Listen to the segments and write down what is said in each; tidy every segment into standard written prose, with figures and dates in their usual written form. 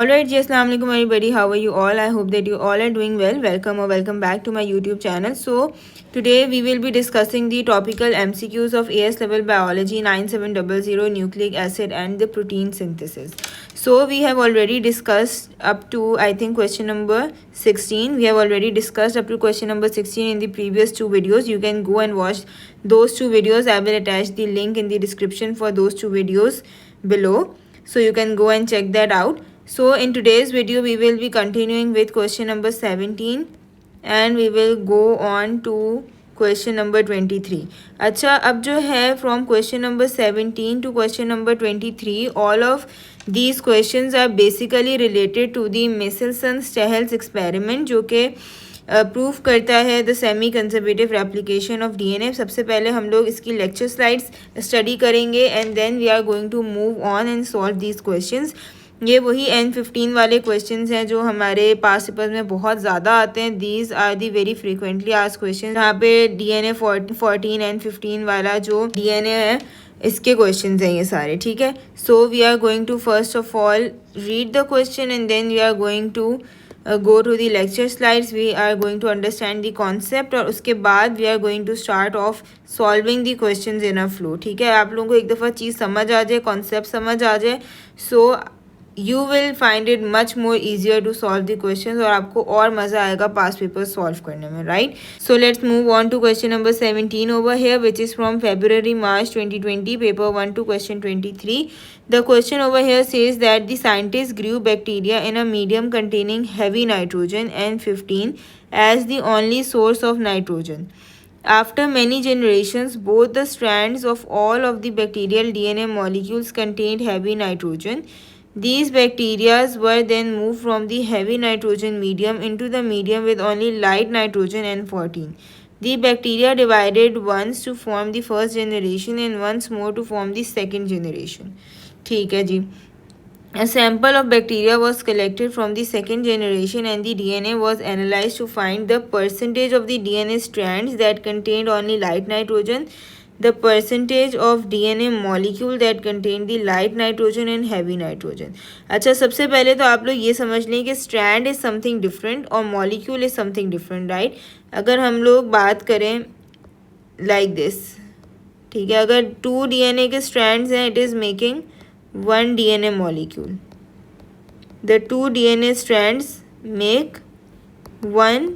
Alright, जी अस्सलाम वालेकुम everybody. How are you all? I hope that you all are doing well. Welcome back to my YouTube channel. So today we will be discussing the topical MCQs of AS level biology 9700 nucleic acid and the protein synthesis. So we have already discussed up to I think question number 16. We have already discussed up to question number 16 in the previous two videos. You can go and watch those two videos. I will attach the link in the description for those two videos below. So you can go and check that out. So in today's video we will be continuing with question number 17 and we will go on to question number 23. अच्छा, अब जो है from question number 17 to question number 23, all of these questions are basically related to the Michelson-Stahels experiment जो कि prove करता है the semi conservative replication of DNA. सबसे पहले हम लोग इसकी लेक्चर स्लाइड्स स्टडी करेंगे and then we are going to move on and solve these questions. ये वही N15 वाले क्वेश्चंस हैं जो हमारे पास पेपर्स में बहुत ज़्यादा आते हैं. These are the very frequently asked question. यहाँ पे DNA 14 N15 वाला जो DNA है इसके क्वेश्चंस हैं ये सारे. ठीक है, so we are going to first of all read the question and then we are going to go to the lecture slides. We are going to understand the concept और उसके बाद we are going to start off solving the questions in a flow. ठीक है, आप लोगों को एक दफ़ा चीज़ समझ आ जाए, कॉन्सेप्ट समझ आ जाए, so you will find it much more easier to solve the questions और आपको और मज़ा आएगा पास पेपर सॉल्व करने में. Right, so let's move on to question number 17 over here, which is from February March 2020, paper 1 to question 23. The question over here says that the scientists grew bacteria in a medium containing heavy nitrogen N15 as the only source of nitrogen. After many generations, both the strands of all of the bacterial DNA molecules contained heavy nitrogen. These bacteria were then moved from the heavy nitrogen medium into the medium with only light nitrogen N14. The bacteria divided once to form the first generation and once more to form the second generation. ठीक है जी. A sample of bacteria was collected from the second generation and the DNA was analyzed to find the percentage of the DNA strands that contained only light nitrogen, the percentage of DNA molecule that contained the light nitrogen and heavy nitrogen. अच्छा, सबसे पहले तो आप लोग ये समझ लें कि strand is something different और molecule is something different, right? अगर हम लोग बात करें like this, ठीक है, अगर 2 DNA के strands हैं, it is making 1 DNA molecule. The 2 DNA strands make 1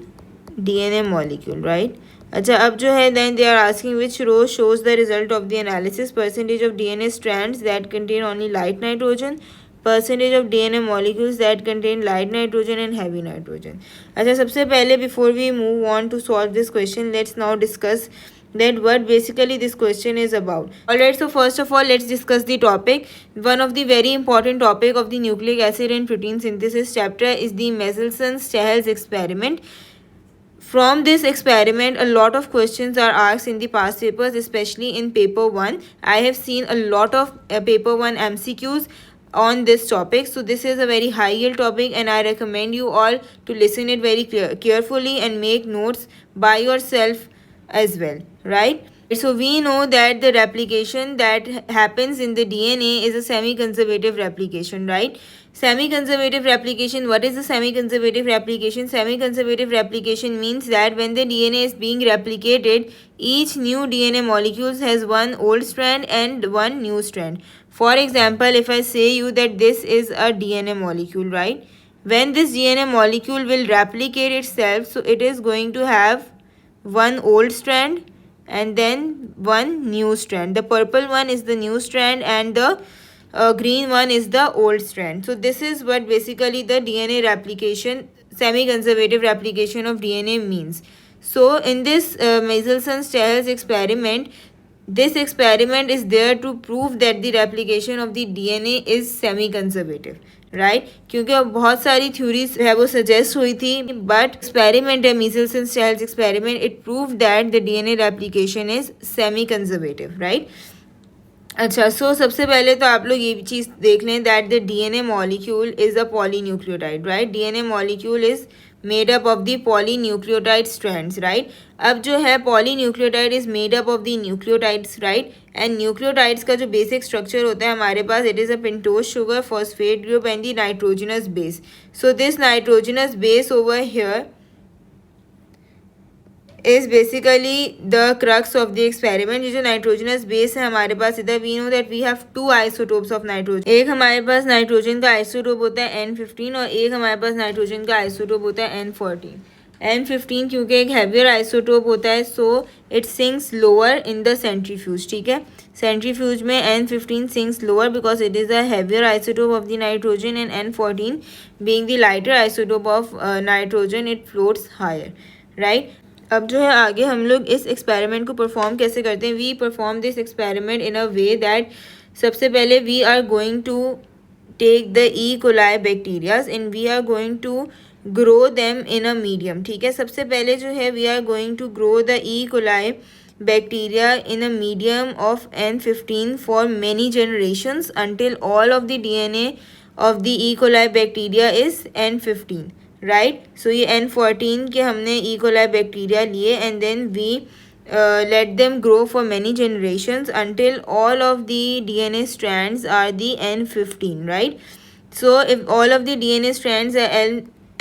DNA molecule, right? अच्छा, अब जो है then they are asking which row shows the result of the analysis. Percentage of DNA strands that contain only light nitrogen, percentage of DNA molecules that contain light nitrogen and heavy nitrogen. अच्छा, सबसे पहले before we move on to solve this question, let's now discuss that what basically this question is about. Alright, so first of all let's discuss the topic. One of the very important topic of the nucleic acid and protein synthesis chapter is the Michelson-Stahels experiment. From this experiment, a lot of questions are asked in the past papers, especially in paper 1. I have seen a lot of paper 1 MCQs on this topic. So this is a very high yield topic and I recommend you all to listen it very carefully and make notes by yourself as well, right? So we know that the replication that happens in the DNA is a semi-conservative replication, right? Semi-conservative replication, what is the semi-conservative replication? Semi-conservative replication means that when the DNA is being replicated, each new DNA molecule has one old strand and one new strand. For example, if I say you that this is a DNA molecule, right? When this DNA molecule will replicate itself, so it is going to have one old strand and then one new strand. The purple one is the new strand and the green one is the old strand. So this is what basically the DNA replication, semi-conservative replication of DNA means. So in this Michelson-Stahels experiment, this experiment is there to prove that the replication of the DNA is semi-conservative. Right, क्योंकि बहुत सारी theories है वो suggest हुई थी, but experiment है Michelson-Stahels experiment, it prove that the DNA replication is semi conservative, right. अच्छा, सो सबसे पहले तो आप लोग ये चीज़ देख लें that the DNA molecule is a polynucleotide, right. DNA molecule is made up of the polynucleotide strands, right. अब जो है polynucleotide is made up of the nucleotides, right. And nucleotides का जो बेसिक स्ट्रक्चर होता है हमारे पास, it is a pentose sugar, phosphate group and the nitrogenous base. So this nitrogenous base over here is basically the crux of the experiment. ये जो nitrogenous base है हमारे पास इधर, we know that we have two isotopes of nitrogen. एक हमारे पास nitrogen का isotope होता है N15 और एक हमारे पास नाइट्रोजन का आइसोटोप होता है N14. N15 क्योंकि एक हैवियर आइसोटोप होता है, so it sinks lower in the centrifuge, ठीक है। सेंट्रीफ्यूज में N15 sinks lower because it is a heavier isotope of the nitrogen, and N14 being the lighter isotope of nitrogen, it floats higher, right. अब जो है आगे हम लोग इस एक्सपेरिमेंट को परफॉर्म कैसे करते हैं. We perform this experiment in a way that सबसे पहले we are going to take the E coli bacterias and we are going to grow them in a medium, ठीक है. सबसे पहले जो है we are going to grow the E coli bacteria in a medium of N15 for many generations until all of the DNA of the E. coli bacteria is N15, right. So ये N14 के हमने E. coli bacteria लिए and then we let them grow for many generations until all of the DNA strands are the N15, right. So if all of the DNA strands are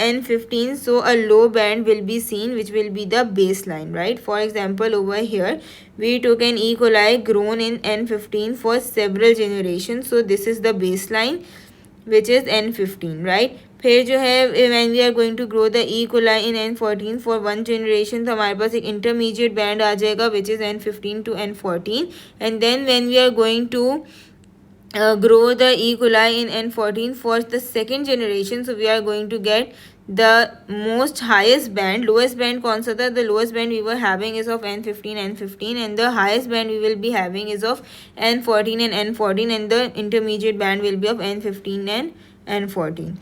N15, so a low band will be seen which will be the baseline, right. For example, over here we took an E. coli grown in N15 for several generations, so this is the baseline which is N15, right. फिर जो है when we are going to grow the E. coli in N14 for one generation, तो हमारे पास एक intermediate band आ जाएगा which is N15 to N14, and then when we are going to grow the E. coli in N14 for the second generation, so we are going to get the most highest band. Lowest band कौन सा था? The lowest band we were having is of N15 and the highest band we will be having is of N14 and the intermediate band will be of N15 and N14.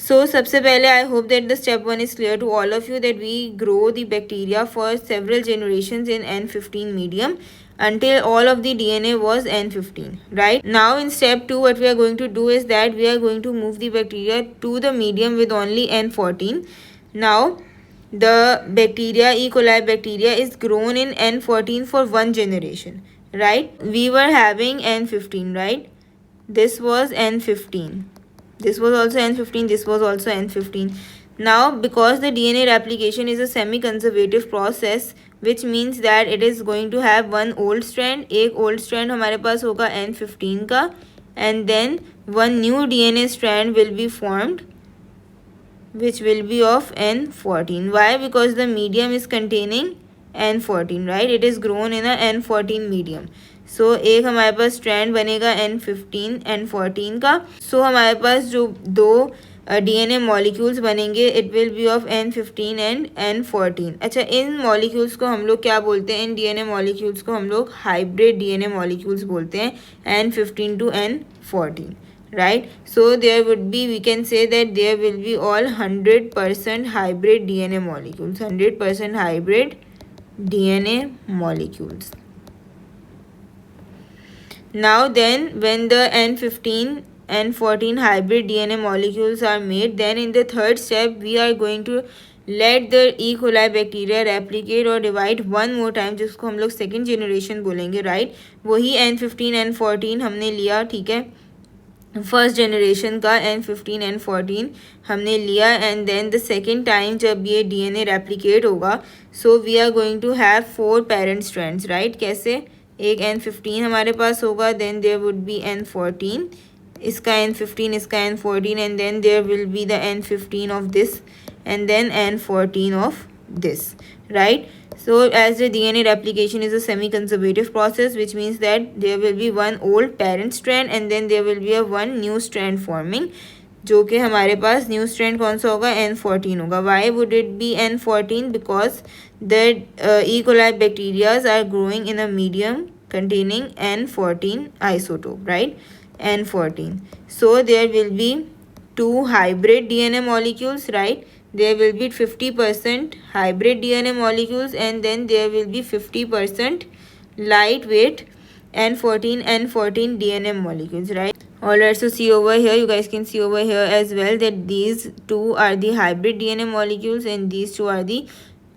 So सबसे पहले I hope that the step 1 is clear to all of you that we grow the bacteria for several generations in N15 medium until all of the DNA was N15, right. Now in step 2 what we are going to do is that we are going to move the bacteria to the medium with only N14. Now the bacteria, E. coli bacteria, is grown in N14 for one generation, right. We were having N15, right. This was N15. This was also N15. This was also N15. Now because the DNA replication is a semi-conservative process, which means that it is going to have one old strand. एक old strand हमारे पास होगा N15 का, and then one new DNA strand will be formed which will be of N14. Why? Because the medium is containing N14, right. It is grown in a N14 medium. So एक हमारे पास strand बनेगा N15 N14 का. So हमारे पास जो दो DNA molecules बनेंगे it will be of N15 and N14. अच्छा, इन molecules को हम लोग क्या बोलते हैं? इन DNA मॉलिक्यूल्स को हम लोग हाइब्रिड DNA मॉलिक्यूल्स बोलते हैं, N15 to N14, right. So there would be, we can say that there will be all 100% hybrid DNA molecules, 100% hybrid DNA molecules. Now then when the N15 and 14 hybrid DNA molecules are made, then in the third step we are going to let the E. coli bacteria replicate or divide one more time, जिसको हम लोग second generation बोलेंगे, right. वही N15 N14 हमने लिया, ठीक है. First generation का N15 N14 हमने लिया, and then the second time जब ये DNA रेप्लिकेट होगा, so we are going to have 4 parent strands, right. कैसे? एक N15 हमारे पास होगा, then there would be N14, इसका N15, इसका N14, and then there will be the N15 of this and then N14 of this, right. So as the DNA replication is a semi-conservative process, which means that there will be one old parent strand and then there will be a one new strand forming, जो कि हमारे पास new strand कौन सा होगा? N14 होगा. Why would it be N14? Because the E. coli bacteria are growing in a medium containing N14 isotope, right? N14. So there will be 2 hybrid DNA molecules, right? There will be 50% hybrid DNA molecules and then there will be 50% lightweight N14, N14 DNA molecules, right? Alright, so see over here, you guys can see over here as well that these two are the hybrid DNA molecules and these two are the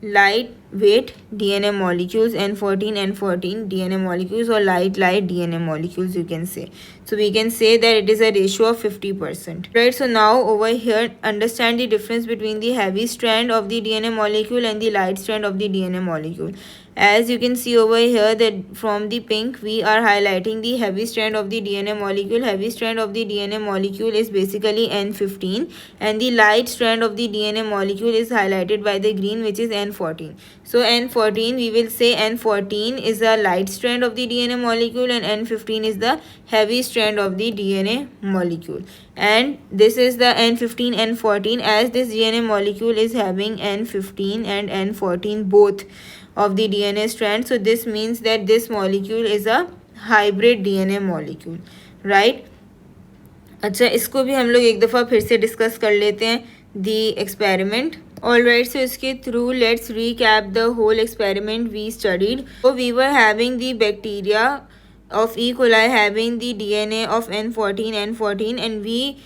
lightweight DNA molecules, N14, N14 DNA molecules, or light DNA molecules, you can say. So we can say that it is a ratio of 50%. Right, so now over here, understand the difference between the heavy strand of the DNA molecule and the light strand of the DNA molecule. As you can see over here that from the pink we are highlighting the heavy strand of the DNA molecule. Heavy strand of the DNA molecule is basically N15 and the light strand of the DNA molecule is highlighted by the green, which is N14. So N14, we will say N14 is a light strand of the DNA molecule and N15 is the heavy strand of the DNA molecule. And this is the N15, N14, as this DNA molecule is having N15 and N14 both of the DNA strand. So this means that this molecule is a hybrid DNA molecule, right? अच्छा, इसको भी हम लोग एक दफ़ा फिर से discuss कर लेते हैं, the experiment. Alright, so इसके through let's recap the whole experiment we studied. So we were having the bacteria of E. coli having the DNA of N14, and we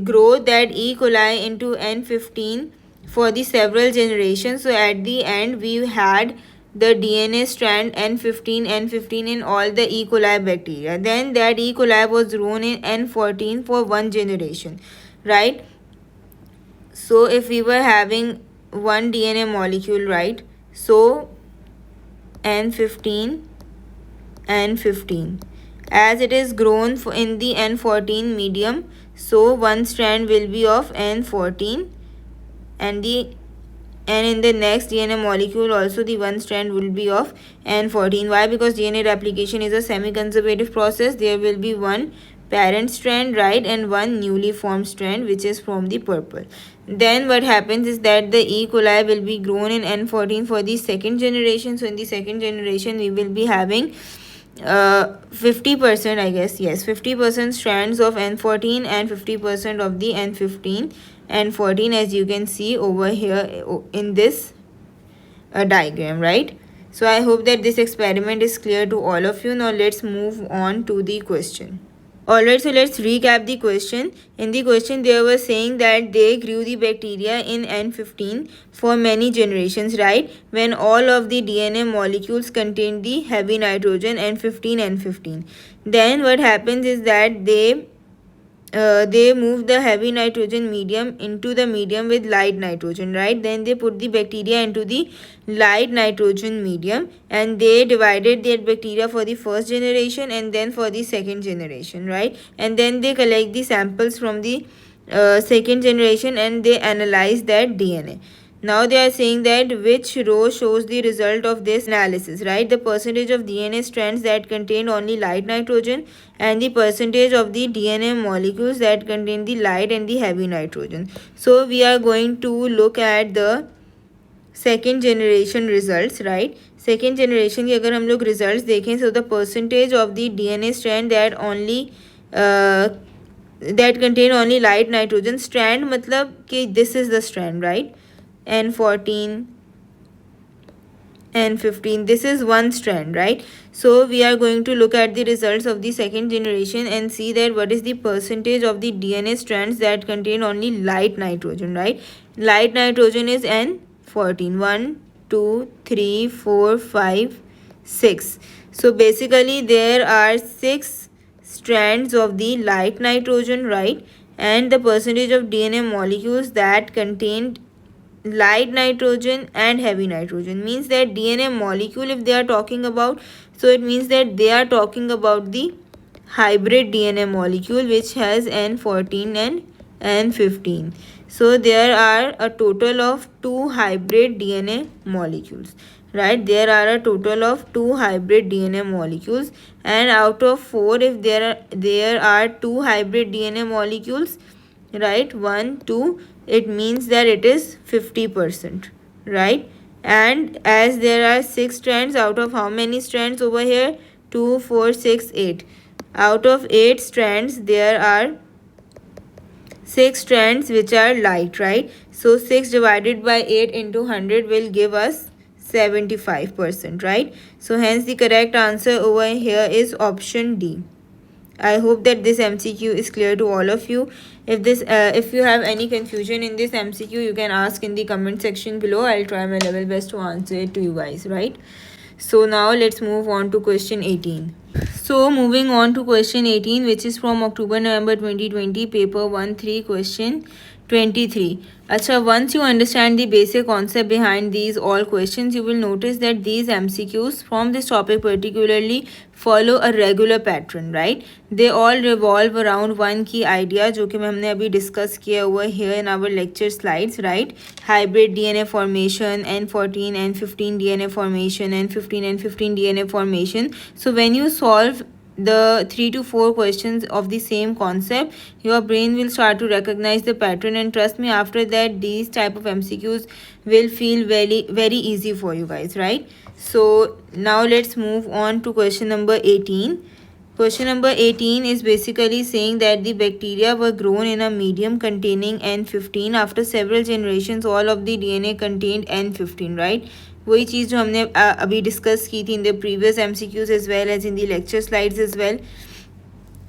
grow that E. coli into N15 for the several generations. So at the end we had the DNA strand N15 in all the E. coli bacteria. Then that E. coli was grown in N14 for one generation, right? So if we were having one DNA molecule, right? So N15, N15. As it is grown in the N14 medium, so one strand will be of N14 and in the next DNA molecule also the one strand will be of N14. Why? Because DNA replication is a semi-conservative process. There will be one parent strand, right, and one newly formed strand, which is from the purple. Then what happens is that the E. coli will be grown in N14 for the second generation. So in the second generation we will be having 50%, I guess, yes, 50% strands of N14 and 50% of the N15 and 14, as you can see over here in this diagram, right? So I hope that this experiment is clear to all of you. Now let's move on to the question. Alright, so let's recap the question. In the question they were saying that they grew the bacteria in N15 for many generations, right? When all of the DNA molecules contain the heavy nitrogen N15. Then what happens is that they move the heavy nitrogen medium into the medium with light nitrogen, right? Then they put the bacteria into the light nitrogen medium and they divided their bacteria for the first generation and then for the second generation, right? And then they collect the samples from the second generation and they analyze that DNA. Now they are saying that which row shows the result of this analysis, right? The percentage of DNA strands that contain only light nitrogen and the percentage of the DNA molecules that contain the light and the heavy nitrogen. So we are going to look at the second generation results, right? Second generation के अगर हम लोग results देखें, so the percentage of the DNA strand that contain only light nitrogen strand, मतलब कि this is the strand, right? N14, N15, this is one strand, right? So we are going to look at the results of the second generation and see that what is the percentage of the DNA strands that contain only light nitrogen, right? Light nitrogen is N14, 1, 2, 3, 4, 5, 6. So basically there are 6 strands of the light nitrogen, right? And the percentage of DNA molecules that contained light nitrogen and heavy nitrogen means that DNA molecule, if they are talking about, so it means that they are talking about the hybrid DNA molecule which has N14 and N15. So there are a total of 2 hybrid DNA molecules, right? There are a total of 2 hybrid DNA molecules, and out of 4, if there are 2 hybrid DNA molecules, right, 1, 2, it means that it is 50%, right? And as there are 6 strands, out of how many strands over here? 2, 4, 6, 8. Out of 8 strands there are 6 strands which are light, right? So 6 divided by 8 into 100 will give us 75%, right? So hence the correct answer over here is option D. I hope that this MCQ is clear to all of you. If you have any confusion in this MCQ, you can ask in the comment section below. I'll try my level best to answer it to you guys, right? So now let's move on to question 18. So moving on to question 18, which is from October-November 2020, paper 1-3, question 23. Acha, once you understand the basic concept behind these all questions, you will notice that these MCQs from this topic particularly follow a regular pattern, right? They all revolve around one key idea, जो कि हमने अभी discuss किया हुआ here in our lecture slides, right? Hybrid DNA formation, N14, N15 DNA formation, N15, N15 DNA formation. So when you solve the 3 to 4 questions of the same concept, your brain will start to recognize the pattern, and trust me, after that these type of MCQs will feel very easy for you guys, right? So now let's move on to question number 18. Question number 18 is basically saying that the bacteria were grown in a medium containing N15. After several generations, all of the DNA contained N15, right? वही चीज़ जो हमने अभी discuss की थी in the previous MCQs as well as in the lecture slides as well.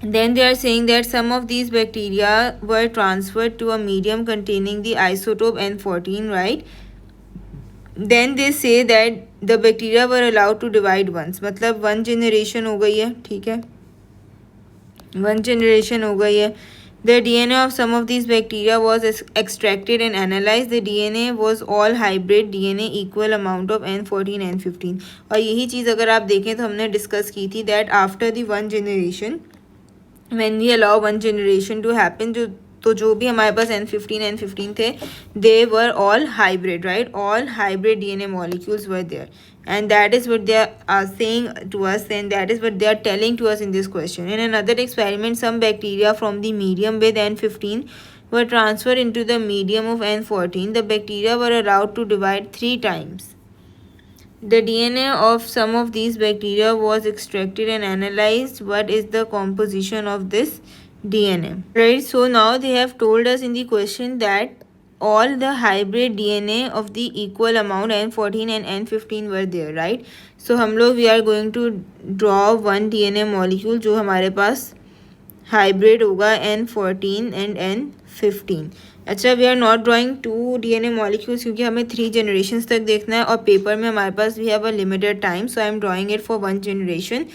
Then they are saying that some of these bacteria were transferred to a medium containing the isotope N14, right? Then they say that the bacteria were allowed to divide once. मतलब one generation हो गई है, ठीक है, one generation हो गई है. The DNA of some of these bacteria was extracted and analyzed. The DNA was all hybrid DNA, equal amount of N14, N15. और यही चीज़ अगर आप देखें तो हमने डिस्कस की थी that after the one generation, when we allow one generation to happen, जो भी हमारे पास N15 थे, they were all hybrid, right? All hybrid DNA molecules were there, and that is what they are saying to us, and that is what they are telling to us in this question. In another experiment, some bacteria from the medium with N15 were transferred into the medium of N14. The bacteria were allowed to divide 3 times. The DNA of some of these bacteria was extracted and analyzed. What is the composition of this DNA? Right, so now they have told us in the question that all the hybrid DNA of the equal amount N14 and N15 were there, right? So हम लोग we are going to draw one DNA molecule जो हमारे पास hybrid होगा N14 and N15. अच्छा, we are not drawing 2 DNA molecules क्योंकि हमें 3 generations तक देखना है और पेपर में हमारे पास we have a limited time, so I am drawing it for 1 generation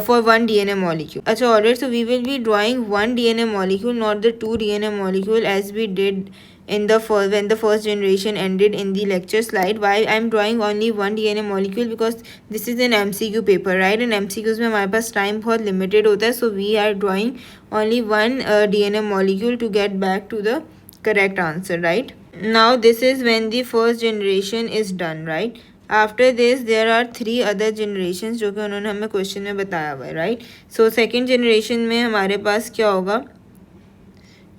for 1 DNA molecule. अच्छा, alright, so we will be drawing 1 DNA molecule, not the 2 DNA molecule as we did in the when the first generation ended in the lecture slide. Why I am drawing only 1 DNA molecule? Because this is an MCQ paper, right? And MCQs में हमारे पास time बहुत limited होता है, so we are drawing only 1 DNA molecule to get back to the correct answer, right? Now this is when the first generation is done, right? After this there are 3 other generations जो कि उन्होंने हमें question में बताया हुआ है, right? So second generation में हमारे पास क्या होगा?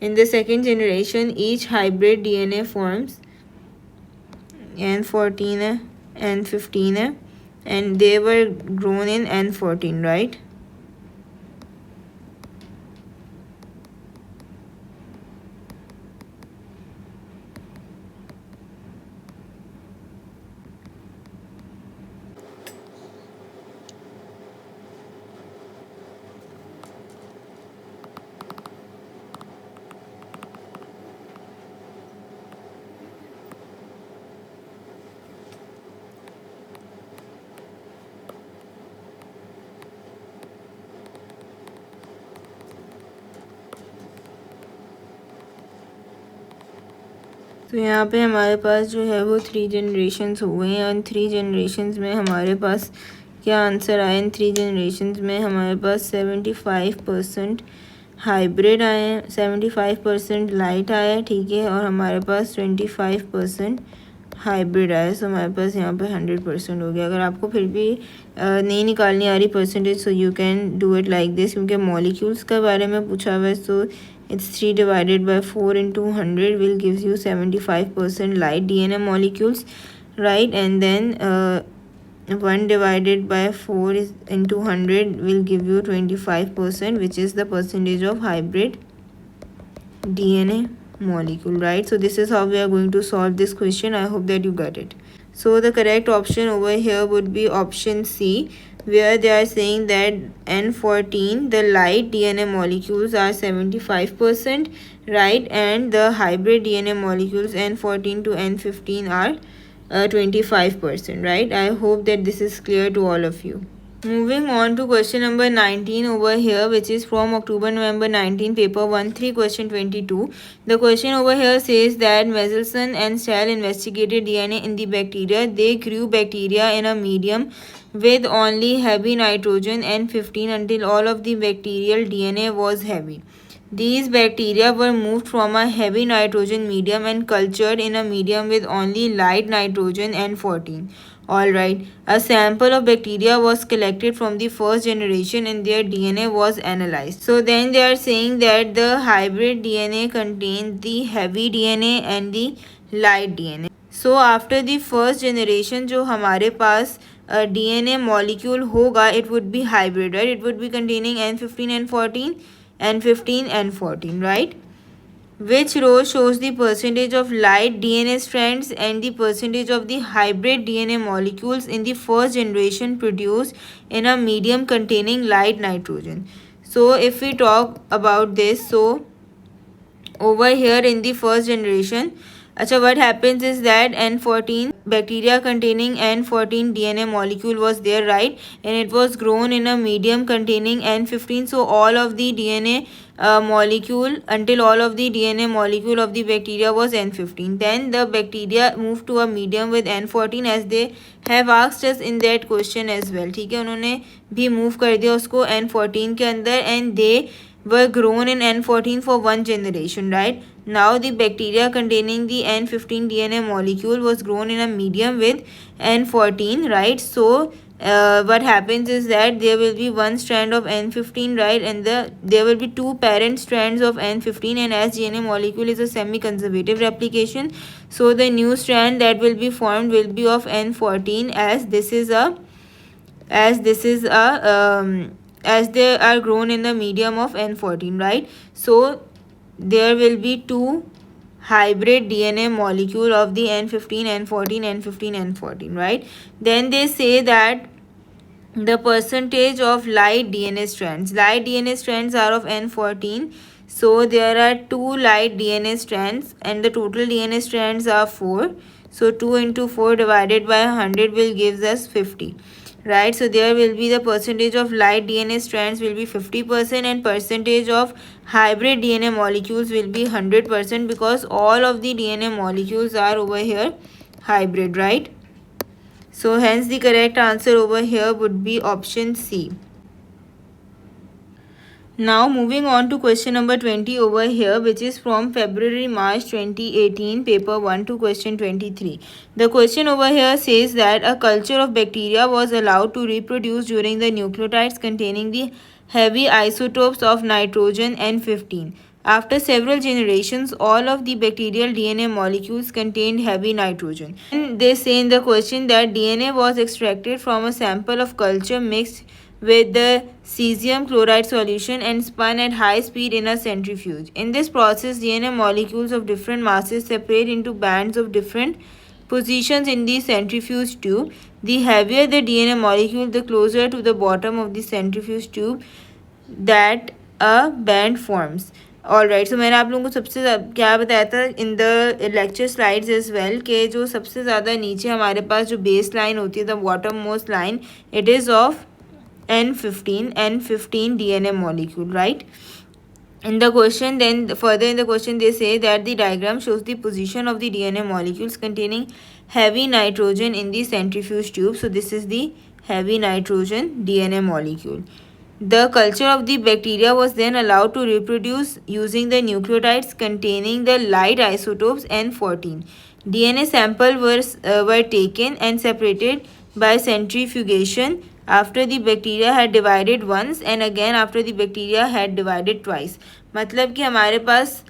In the second generation each hybrid DNA forms N14 है, N15 है, and they were grown in N14, right? तो यहाँ पे हमारे पास जो है वो 3 जनरेशन्स हो गए हैं, और 3 जनरेशन्स में हमारे पास क्या आंसर आए? इन 3 जनरेशन्स में हमारे पास 75% हाइब्रिड आए हैं, 75% लाइट आया है, ठीक है, और हमारे पास 25% हाइब्रिड आया है. सो हमारे पास यहाँ पे 100% हो गया. अगर आपको फिर भी नहीं निकालनी आ रही percentage, so you can do it like this, क्योंकि मॉलिक्यूल्स के बारे में पूछा हुआ है. सो it's 3 divided by 4 into 100 will gives you 75% light DNA molecules, right? And then 1 divided by 4 is into 100 will give you 25%, which is the percentage of hybrid DNA molecule, right? So this is how we are going to solve this question. I hope that you got it. So the correct option over here would be option C, where they are saying that N14, the light DNA molecules are 75%, right, and the hybrid DNA molecules N14 to N15 are 25%, right. I hope that this is clear to all of you. Moving on to question number 19 over here, which is from October November 19 paper 1-3 question 22. The question over here says that Mendelssohn and Stahl investigated DNA in the bacteria. They grew bacteria in a medium with only heavy nitrogen N15 until all of the bacterial DNA was heavy. These bacteria were moved from a heavy nitrogen medium and cultured in a medium with only light nitrogen N14. Alright, a sample of bacteria was collected from the first generation and their DNA was analyzed. So then they are saying that the hybrid DNA contains the heavy DNA and the light DNA. So after the first generation जो हमारे पास DNA molecule होगा, it would be hybrid, right? It would be containing N15 and 14, N15 and 14, right? Which row shows the percentage of light DNA strands and the percentage of the hybrid DNA molecules in the first generation produced in a medium containing light nitrogen. So if we talk about this, so over here in the first generation, what happens is that N14 bacteria containing N14 DNA molecule was there, right, and it was grown in a medium containing N15. So all of the DNA molecule until all of the DNA molecule of the bacteria was N15. Then the bacteria moved to a medium with N14 as they have asked us in that question as well. ठीक है, उन्होंने भी move कर दिया उसको N14 के अंदर and they were grown in N14 for one generation, right? Now the bacteria containing the N15 DNA molecule was grown in a medium with N14, right? So what happens is that there will be one strand of N15, right, and there will be two parent strands of N15, and as DNA molecule is a semi-conservative replication, so the new strand that will be formed will be of N14 as they are grown in the medium of N14, right? So there will be two hybrid DNA molecule of the N15, N14, N15, N14, right? Then they say that the percentage of light DNA strands. Light DNA strands are of N14. So there are two light DNA strands and the total DNA strands are 4. So 2 into 4 divided by 100 will give us 50. Right, so there will be the percentage of light DNA strands will be 50% and percentage of hybrid DNA molecules will be 100% because all of the DNA molecules are over here hybrid, right? So hence the correct answer over here would be option C. Now moving on to question number 20 over here, which is from February March 2018 paper 1 to question 23. The question over here says that a culture of bacteria was allowed to reproduce during the nucleotides containing the heavy isotopes of nitrogen N15. After several generations, all of the bacterial DNA molecules contained heavy nitrogen. And they say in the question that DNA was extracted from a sample of culture mixed with the cesium chloride solution and spun at high speed in a centrifuge. In this process, DNA molecules of different masses separate into bands of different positions in the centrifuge tube. The heavier the DNA molecule, the closer to the bottom of the centrifuge tube that a band forms. Alright, so मैंने आप लोगों को सबसे क्या बताया था in the lecture slides as well कि जो सबसे ज़्यादा नीचे हमारे पास जो बेस लाइन होती है the bottom most line it is of N15 DNA molecule, right? In the question, then further in the question they say that the diagram shows the position of the DNA molecules containing heavy nitrogen in the centrifuge tube. So this is the heavy nitrogen DNA molecule. The culture of the bacteria was then allowed to reproduce using the nucleotides containing the light isotopes N14. DNA samples were taken and separated by centrifugation after the bacteria had divided once and again after the bacteria had divided twice. मतलब कि हमारे पास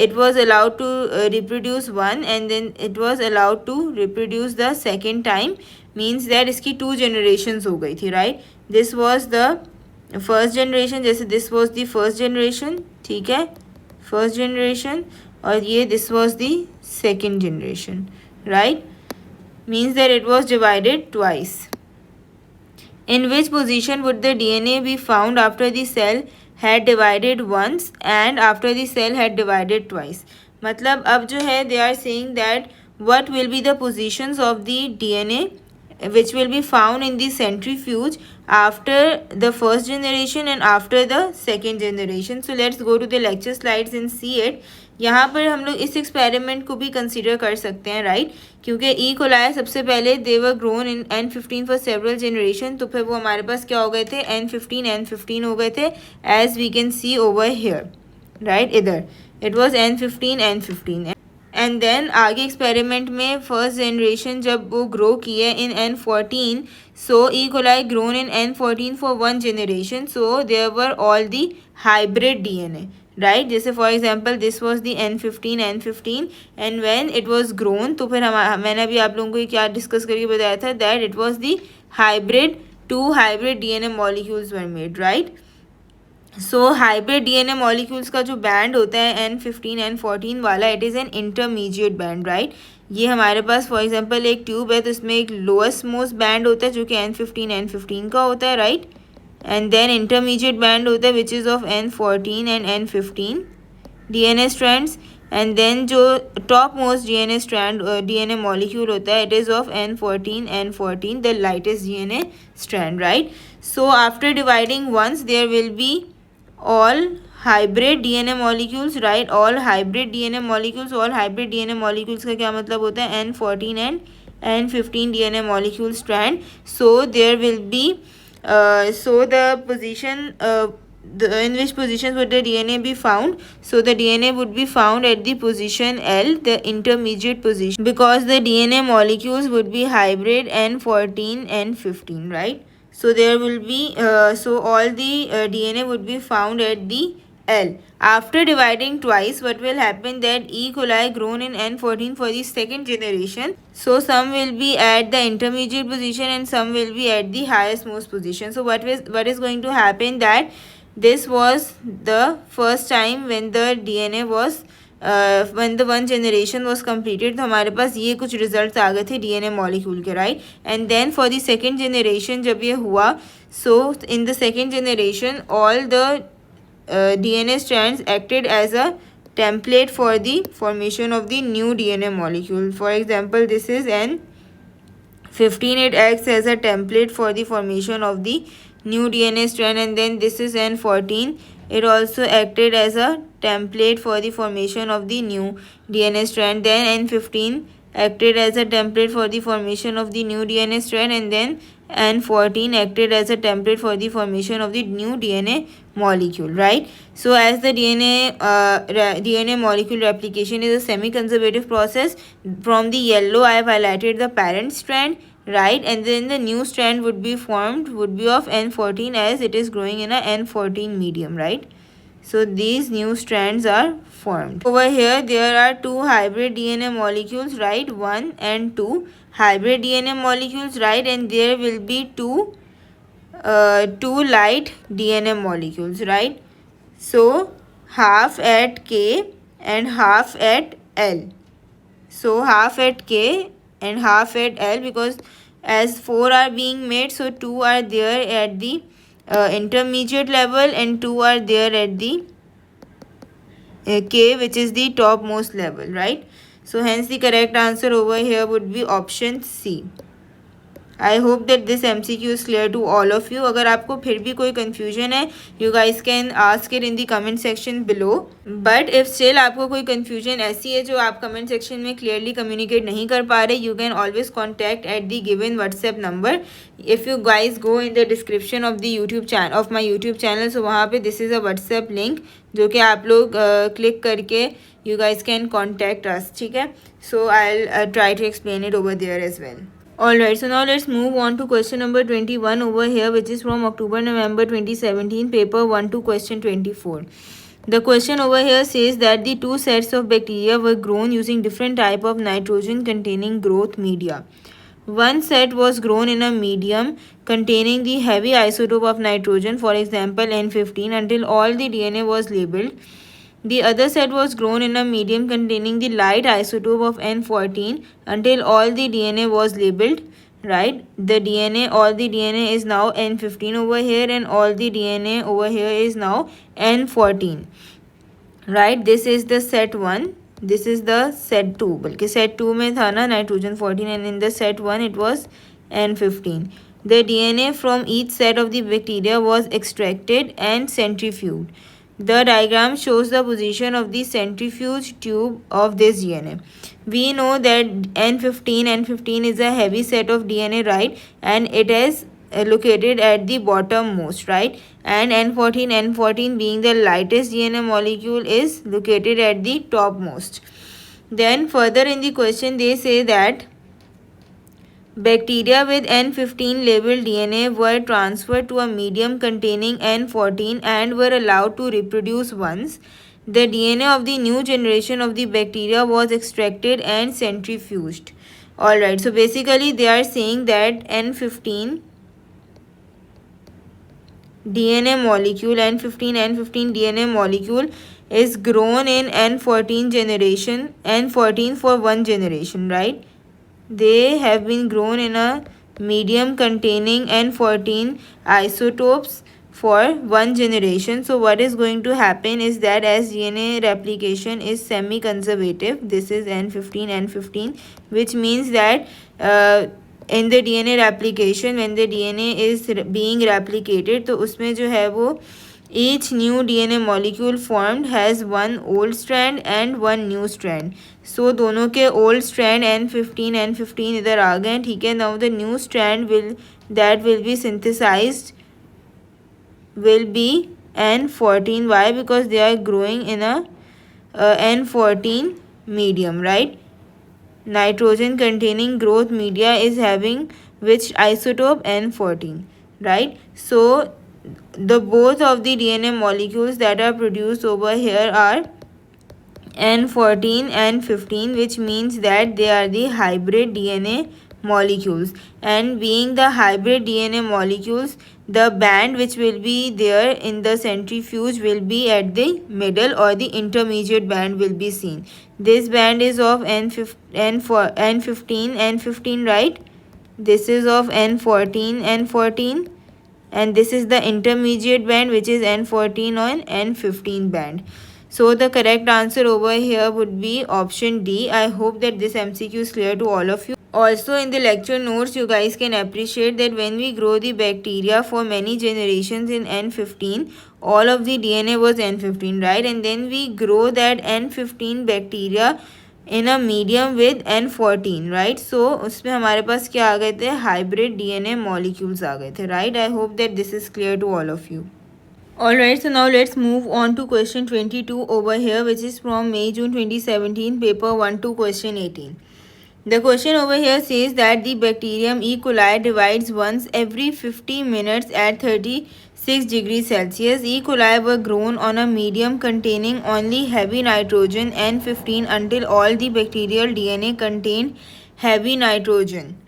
it was allowed to reproduce one and then it was allowed to reproduce the second time, means that इसकी 2 generations हो गई थी, right? This was the first generation, जैसे this was the first generation, ठीक है, first generation, और ये this was the second generation, right? means that it was divided twice. In which position would the DNA be found after the cell had divided once and after the cell had divided twice? मतलब अब जो है they are saying that what will be the positions of the DNA which will be found in the centrifuge after the first generation and after the second generation. So let's go to the lecture slides and see it. यहाँ पर हम लोग इस experiment को भी consider कर सकते हैं, राइट, क्योंकि ई कोलाई सबसे पहले they were grown in N15 for several generation, तो फिर वो हमारे पास क्या हो गए थे, N15 हो गए थे, as we can see over here, right, इधर it was N15 and then आगे एक्सपेरिमेंट में फर्स्ट जनरेशन जब वो ग्रो किए in N14, so E coli grown in N14 for one generation, so there were all the hybrid DNA, right. जैसे for example this was the N15 and when it was grown, तो फिर मैंने अभी आप लोगों को क्या डिस्कस करके बताया था that it was the hybrid, two hybrid DNA molecules were made, right. So hybrid DNA molecules का जो बैंड होता है N15 N14 वाला, it is an intermediate band, right. ये हमारे पास फॉर एग्जांपल एक ट्यूब है, तो इसमें एक लोएस्ट मोस्ट बैंड होता है जो कि N15 का होता है, right, and then intermediate band होता है which is of N14 and N15 DNA strands, and then जो टॉप मोस्ट DNA मॉलिक्यूल होता है it is of N14 the lightest DNA strand, right. So after dividing once there will be all hybrid DNA molecules, right, all hybrid DNA molecules का क्या मतलब होता है, N14 and N15 DNA molecule strand. So there will be so the position in which positions would the DNA be found? So the DNA would be found at the position L, the intermediate position, because the DNA molecules would be hybrid N14 and 15, right. So there will be so all the DNA would be found at the L. After dividing twice, what will happen that E. coli grown in N14 for the second generation. So some will be at the intermediate position and some will be at the highest most position. So what is going to happen that this was the first time when the DNA was when the one generation was completed, तो हमारे पास ये कुछ results आ गए थे DNA molecule के, right. And then for the second generation जब ये हुआ, so in the second generation all the DNA strands acted as a template for the formation of the new DNA molecule. For example, this is N15, it acts as a template for the formation of the new DNA strand, and then this is N14, it also acted as a template for the formation of the new DNA strand. Then N15 acted as a template for the formation of the new DNA strand, and then N14 acted as a template for the formation of the new DNA molecule, right. So as the DNA molecule replication is a semi-conservative process, from the yellow I have highlighted the parent strand, right, and then the new strand would be formed, would be of N14 as it is growing in a N14 medium, right. So these new strands are formed. Over here there are two hybrid DNA molecules, right, 1 and 2 hybrid DNA molecules, right, and there will be two light DNA molecules, right. So half at K and half at L. So half at K and half at L, because as 4 are being made, so 2 are there at the intermediate level and 2 are there at the K, which is the topmost level, right. So hence the correct answer over here would be option C. I hope that this MCQ is clear to all of you. अगर आपको फिर भी कोई confusion है, you guys can ask it in the comment section below. But if still आपको कोई confusion ऐसी है जो आप कमेंट सेक्शन में क्लियरली कम्युनिकेट नहीं कर पा रहे, you can always contact at the given WhatsApp number. If you guys go in the description of the YouTube channel of my YouTube channel, सो वहाँ पे this is a WhatsApp link जो कि आप लोग क्लिक करके you guys can contact us, ठीक है. So I will try to explain it over there as well. Alright, so now let's move on to question number 21 over here, which is from October-November 2017, paper 1 to question 24. The question over here says that the two sets of bacteria were grown using different type of nitrogen containing growth media. One set was grown in a medium containing the heavy isotope of nitrogen, for example N15, until all the DNA was labeled. The other set was grown in a medium containing the light isotope of N14 until all the DNA was labeled, right? The DNA, all the DNA is now N15 over here, and all the DNA over here is now N14, right? This is the set 1. This is the set 2. बल्कि set 2 में था ना nitrogen 14, and in the set 1 it was N15. The DNA from each set of the bacteria was extracted and centrifuged. The diagram shows the position of the centrifuge tube of this DNA. We know that N15 is a heavy set of DNA, right? And it is located at the bottom most, right? And N14 being the lightest DNA molecule is located at the topmost. Then further in the question they say that bacteria with N15 labeled DNA were transferred to a medium containing N14 and were allowed to reproduce once. The DNA of the new generation of the bacteria was extracted and centrifuged. Alright, so basically they are saying that N15 DNA molecule, N15 DNA molecule is grown in N14 for one generation, right? They have been grown in a medium containing N14 isotopes for one generation. So what is going to happen is that as DNA replication is semi-conservative, this is N15, which means that in the DNA replication, when the DNA is being replicated, तो उसमें जो है वो each new DNA molecule formed has one old strand and one new strand. So दोनों के old strand N15 इधर आ गए, ठीक है. Now the new strand will be synthesized will be N14. Why? Because they are growing in a N14 medium, right? Nitrogen containing growth media is having which isotope? N14, right? So the both of the DNA molecules that are produced over here are N14 and 15, which means that they are the hybrid DNA molecules. And being the hybrid DNA molecules, the band which will be there in the centrifuge will be at the middle, or the intermediate band will be seen. This band is of N15, right? This is of N14, and this is the intermediate band, which is N14 on N15 band. So the correct answer over here would be option D. I hope that this MCQ is clear to all of you. Also in the lecture notes, you guys can appreciate that when we grow the bacteria for many generations in N15, all of the DNA was N15, right? And then we grow that N15 bacteria in a medium with N14, right? So उसमें हमारे पास क्या आ गए थे? Hybrid DNA molecules आ गए थे, right? I hope that this is clear to all of you. Alright, so now let's move on to question 22 over here, which is from May-June 2017, paper 1 to question 18. The question over here says that the bacterium E. coli divides once every 50 minutes at 36 degrees Celsius. E. coli were grown on a medium containing only heavy nitrogen N15 until all the bacterial DNA contained heavy nitrogen.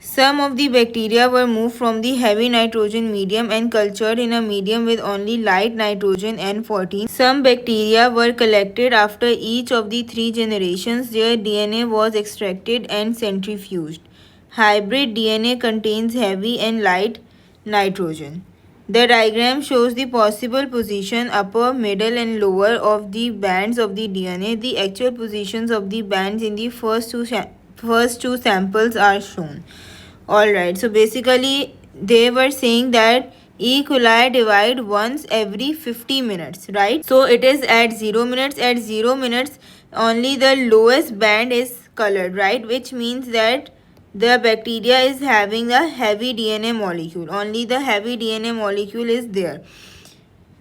Some of the bacteria were moved from the heavy nitrogen medium and cultured in a medium with only light nitrogen N14. Some bacteria were collected after each of the 3 generations. Their DNA was extracted and centrifuged. Hybrid DNA contains heavy and light nitrogen. The diagram shows the possible position upper, middle and lower of the bands of the DNA. The actual positions of the bands in the first two samples are shown. Alright, so basically they were saying that E. coli divide once every 50 minutes, right? So it is at 0 minutes. At 0 minutes, only the lowest band is colored, right? Which means that the bacteria is having a heavy DNA molecule. Only the heavy DNA molecule is there.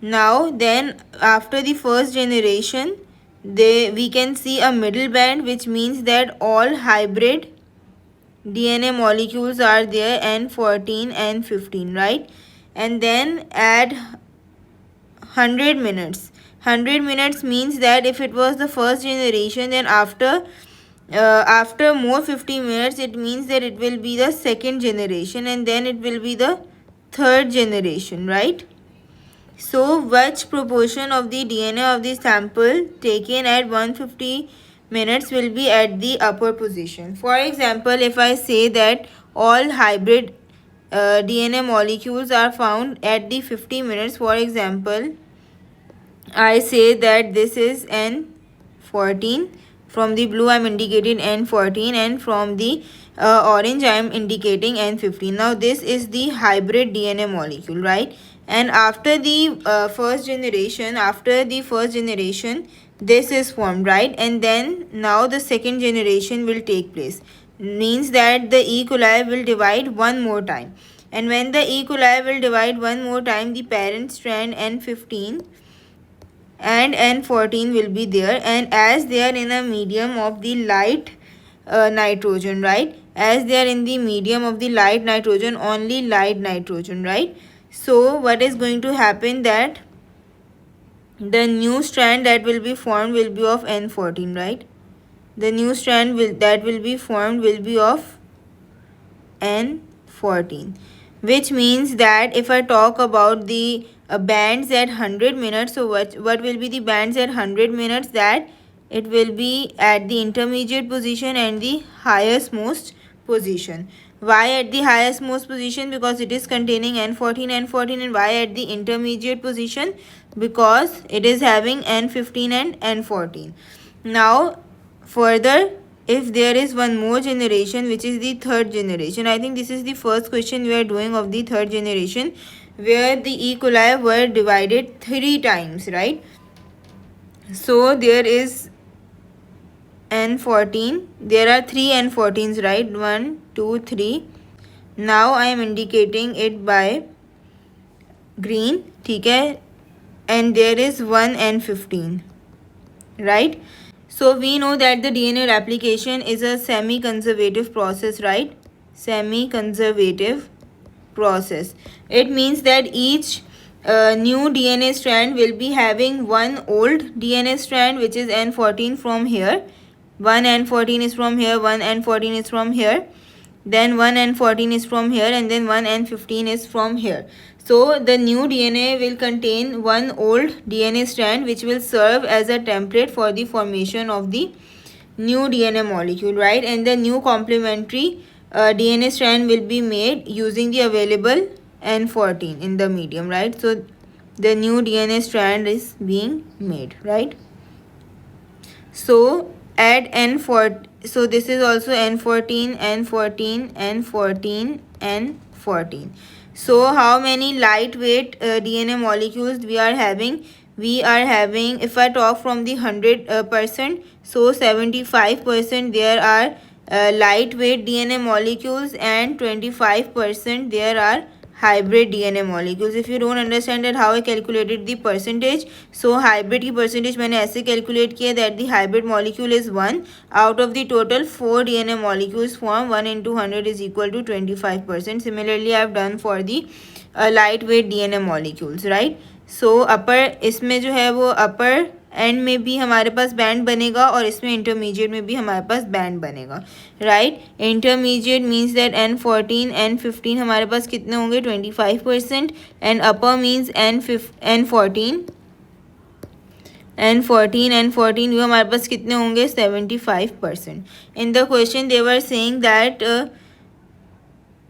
Now then, after the first generation, we can see a middle band, which means that all hybrid DNA molecules are there, N14 and 15, right? And then add 100 minutes. 100 minutes means that if it was the first generation, then after more 50 minutes, it means that it will be the second generation, and then it will be the third generation, right? So which proportion of the DNA of the sample taken at 150 minutes will be at the upper position? For example, if I say that all hybrid DNA molecules are found at the 50 minutes, for example, I say that this is N14. From the blue I am indicating N14, and from the orange I am indicating N15. Now this is the hybrid DNA molecule, right? And after the first generation, this is formed, right? And then now the second generation will take place. Means that the E. coli will divide one more time. And when the E. coli will divide one more time, the parent strand N15 and N14 will be there, and as they are in a medium of the light nitrogen, right? As they are in the medium of the light nitrogen, only light nitrogen, right? So what is going to happen, that the new strand that will be formed will be of N14, right? The new strand that will be formed will be of N14, which means that if I talk about the bands at 100 minutes, so what will be the bands at 100 minutes? That it will be at the intermediate position and the highest most position. Why at the highest most position? Because it is containing N14. And why at the intermediate position? Because it is having N15 and N14. Now further, if there is one more generation, which is the third generation, I think this is the first question we are doing of the third generation, where the E. coli were divided 3 times, right? So there is N14, there are 3 N14s, right? 1 2 3. Now I am indicating it by green, okay? And there is 1 N15, right? So we know that the DNA replication is a semi-conservative process, right? Semi-conservative process. It means that each new DNA strand will be having one old DNA strand, which is N14 from here. One N14 is from here, one N14 is from here. Then one N14 is from here, and then one N15 is from here. So the new DNA will contain one old DNA strand, which will serve as a template for the formation of the new DNA molecule, right? And the new complementary DNA strand will be made using the available N14 in the medium, right? So the new DNA strand is being made, right? So add N14. So this is also N14, N14, N14, N14. So how many lightweight DNA molecules we are having? We are having, if I talk from the 100%, so 75% there are lightweight DNA molecules, and 25% there are hybrid DNA molecules. If you don't understand that how I calculated the percentage, so hybrid की percentage मैंने ऐसे calculate किया that the hybrid molecule is 1 out of the total 4 DNA molecules form. 1 into 100 is equal to 25%. Similarly I have done for the lightweight DNA molecules, right? So upper इसमें जो है वो upper and में भी हमारे pass band बनेगा, और इसमें इंटरमीडिएट में भी हमारे पास बैंड बनेगा, right? Intermediate means that N14 N15 हमारे पास कितने होंगे? 25%. And upper means N14 N14 भी हमारे पास कितने होंगे? 75%. In the question they were saying that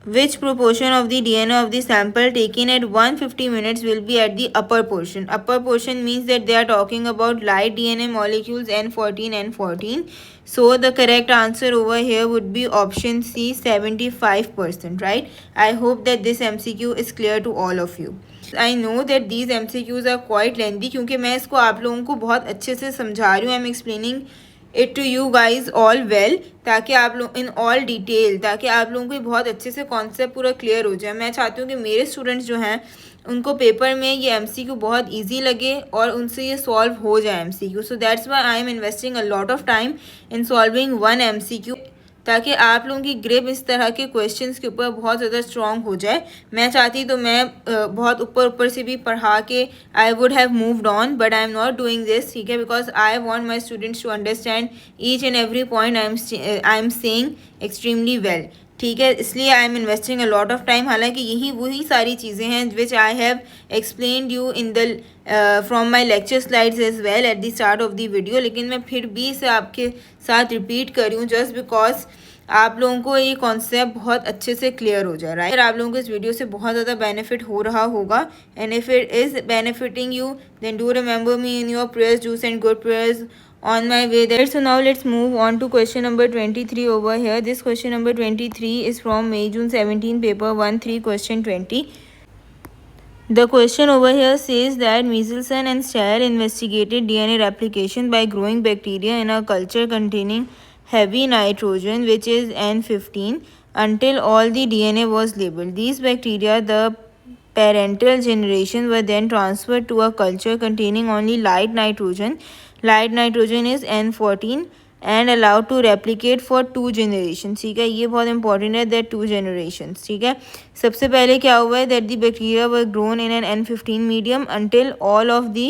which proportion of the DNA of the sample taken at 150 minutes will be at the upper portion? Upper portion means that they are talking about light DNA molecules N14 N14. So the correct answer over here would be option C, 75%, right? I hope that this MCQ is clear to all of you. I know that these MCQs are quite lengthy, क्योंकि मैं इसको आप लोगों को बहुत अच्छे से समझा रही हूँ. I am explaining it to you guys all well, ताकि आप लोग इन ऑल डिटेल, ताकि आप लोगों को बहुत अच्छे से कॉन्सेप्ट पूरा क्लियर हो जाए. मैं चाहती हूँ कि मेरे स्टूडेंट्स जो हैं उनको पेपर में ये एमसीक्यू बहुत इजी लगे और उनसे ये सॉल्व हो जाए MCQ. So that's why I am investing a lot of time in solving one MCQ, ताकि आप लोगों की ग्रिप इस तरह के क्वेश्चंस के ऊपर बहुत ज़्यादा स्ट्रॉन्ग हो जाए. मैं चाहती तो मैं बहुत ऊपर से भी पढ़ा के I would have moved on, but I am not doing this, ठीक है? Because I want my students to understand each and every point I am saying extremely well. ठीक है, इसलिए I am investing a lot of time. हालांकि यही वही सारी चीज़ें हैं which I have explained you in the from my lecture slides as well at the start of the video, लेकिन मैं फिर भी इसे आपके साथ रिपीट कर रही हूँ जस्ट बिकॉज आप लोगों को ये कॉन्सेप्ट बहुत अच्छे से क्लियर हो जाए, राइट। आप लोगों को इस वीडियो से बहुत ज़्यादा बेनिफिट हो रहा होगा, and if it is benefiting you then do remember me in your prayers, do send good prayers on my way there. So now let's move on to question number 23 over here. This question number 23 is from May June 17 paper 1-3 question 20. The question over here says that Michelson and Stahl investigated DNA replication by growing bacteria in a culture containing heavy nitrogen, which is N15, until all the DNA was labeled. These bacteria, the parental generation, were then transferred to a culture containing only light nitrogen. Light nitrogen is N14 and allowed to replicate for 2 generations. ठीक है, ये बहुत important है, that 2 generations. ठीक है, सबसे पहले क्या हुआ है, that the bacteria were grown in an N15 medium until all of the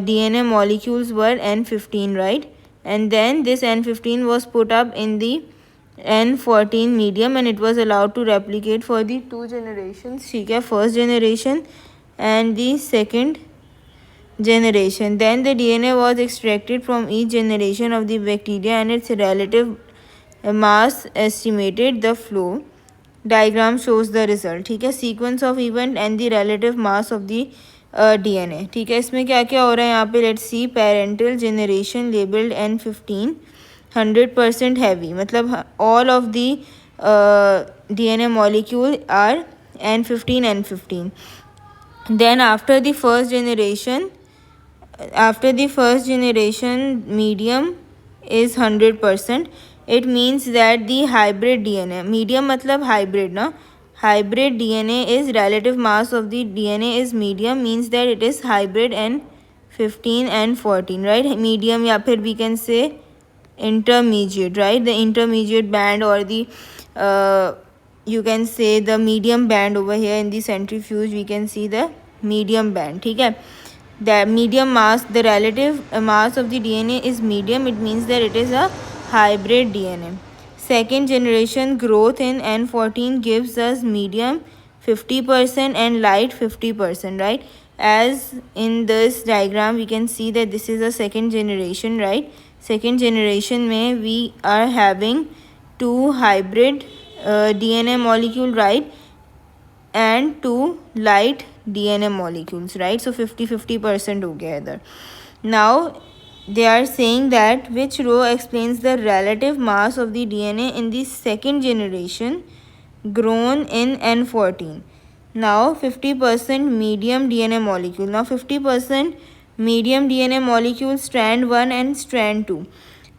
DNA molecules were N15, right? And then this N15 was put up in the N14 medium and it was allowed to replicate for the 2 generations. ठीक है, first generation and the second generation. Then the DNA was extracted from each generation of the bacteria and its relative mass estimated. The flow diagram shows the result. ठीक है, sequence of event and the relative mass of the DNA. ठीक है, इसमें क्या क्या हो रहा है यहाँ पे, let's see. parental generation labeled N15 100% heavy, मतलब all of the DNA molecule are N15. Then after the first generation medium is 100%. It means that the hybrid DNA, medium मतलब hybrid ना, hybrid DNA is relative mass of the DNA is medium, means that it is hybrid N15 and 14, right? Medium या फिर we can say intermediate, right? The intermediate band or the you can say the medium band over here in the centrifuge, we can see the medium band. ठीक है, the medium mass, the relative mass of the DNA is medium. It means that it is a hybrid DNA. Second generation growth in N14 gives us medium 50% and light 50%, right? As in this diagram we can see that this is a second generation, right? Second generation में we are having 2 hybrid DNA molecule, right, and 2 light DNA molecules, right? So 50% हो गया इधर. Now they are saying that which row explains the relative mass of the DNA in the second generation grown in N14. Now 50% medium DNA molecule. Now 50% medium DNA molecule strand 1 and strand 2.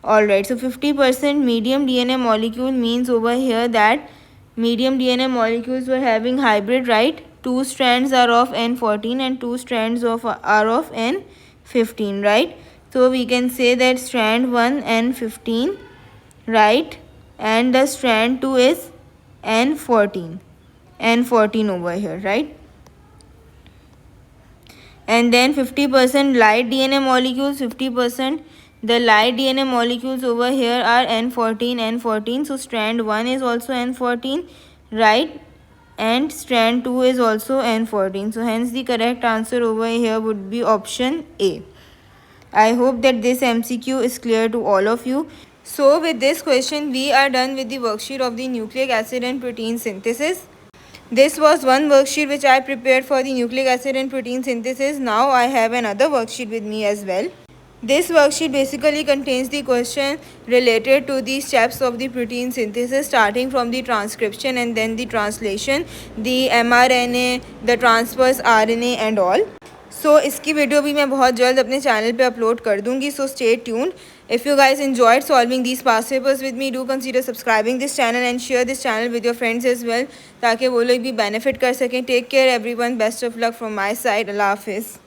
Alright, so 50% medium DNA molecule means over here that medium DNA molecules were having hybrid, right? 2 strands are of N14 and 2 strands are of N15, right? So we can say that strand 1 N15, right, and the strand 2 is N14 over here, right? And then 50% light DNA molecules, 50%. The light DNA molecules over here are N14. So strand 1 is also N14, right? And strand 2 is also N14. So hence the correct answer over here would be option A. I hope that this MCQ is clear to all of you. So with this question we are done with the worksheet of the nucleic acid and protein synthesis. This was one worksheet which I prepared for the nucleic acid and protein synthesis. Now I have another worksheet with me as well. This worksheet basically contains the question related to the steps of the protein synthesis, starting from the transcription and then the translation, the mRNA, the transverse RNA and all. So इसकी video भी मैं बहुत जल्द अपने channel पे upload कर दूँगी. So stay tuned. If you guys enjoyed solving these past papers with me, do consider subscribing this channel and share this channel with your friends as well, ताकि वो लोग भी benefit कर सकें. Take care everyone. Best of luck from my side. Allah Hafiz.